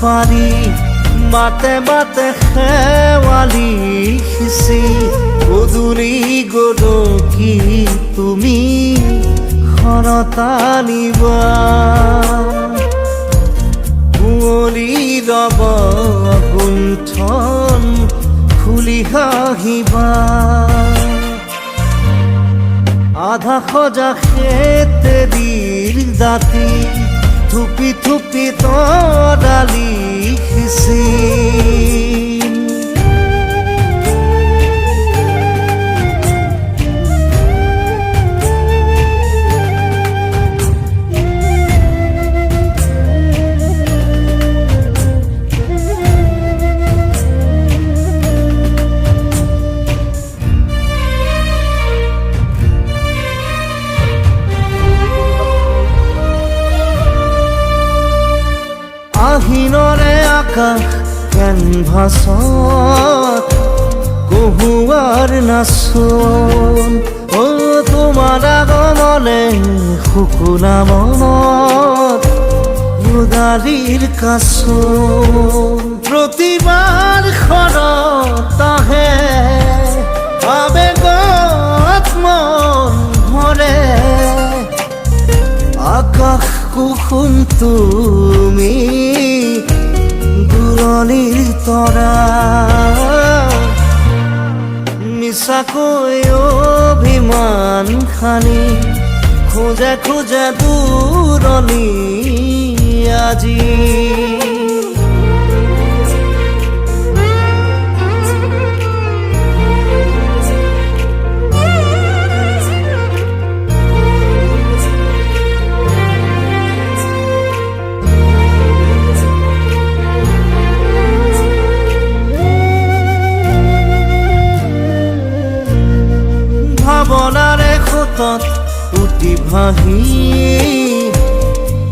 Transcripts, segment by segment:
পাৰি মাতে মাতে শেৱালি সিঁচি গধূলি গদকি তুমি ঘৰত আনিবা কুঁৱলী ৰব গুণ্ঠন খুলি হাঁহিবা আধা সজা খেতেৰিৰ দাঁতি থুপি থুপি তৰালি সিঁচি আহিনৰে আকাশ কেনভাছত কহুৱাৰ নাচোন তোমাৰ আগমনে শুকুনা মনত উদাৰীৰ কাচোন প্ৰতিবাৰ শৰত আহে আবেগত মন ভৰে আকাশ কুসুম তুমি দূৰণিৰ তৰা মিছাকৈ অভিমান খানি খোজে খোজে দূৰণি আজি ভাৱনাৰে খুতত উটি ভাহি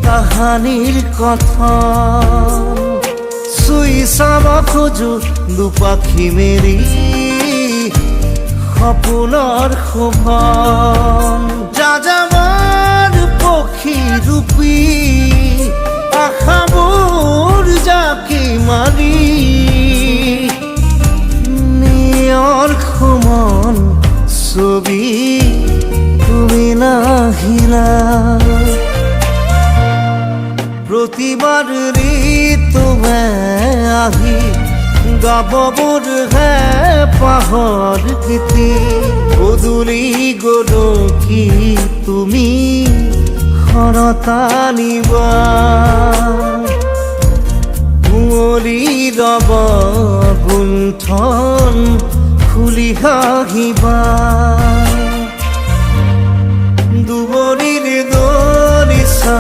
কাহানিৰ কথন চুই চাব খোজো দুপাখি মেলি সপোনৰ শোভন যাযাবৰ পক্ষী ৰূপী আশাবোৰ জাকি মাৰি নিয়ৰ সুমন ছবি তুমি নাহিলা প্ৰতিবাৰ ঋতুৱে আহি গাববোৰ হে পাহৰ গীতি গধূলি গদকি তুমি ঘৰত আনিবা কুঁৱলী ৰব গুণ্ঠন খুলি হাঁহিবা দুবৰিৰ দৰিচা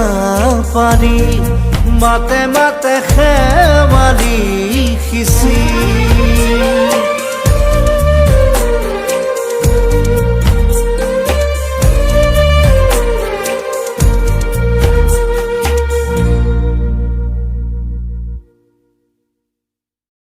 পাৰি মাতে মাতে শেৱালি সিঁচি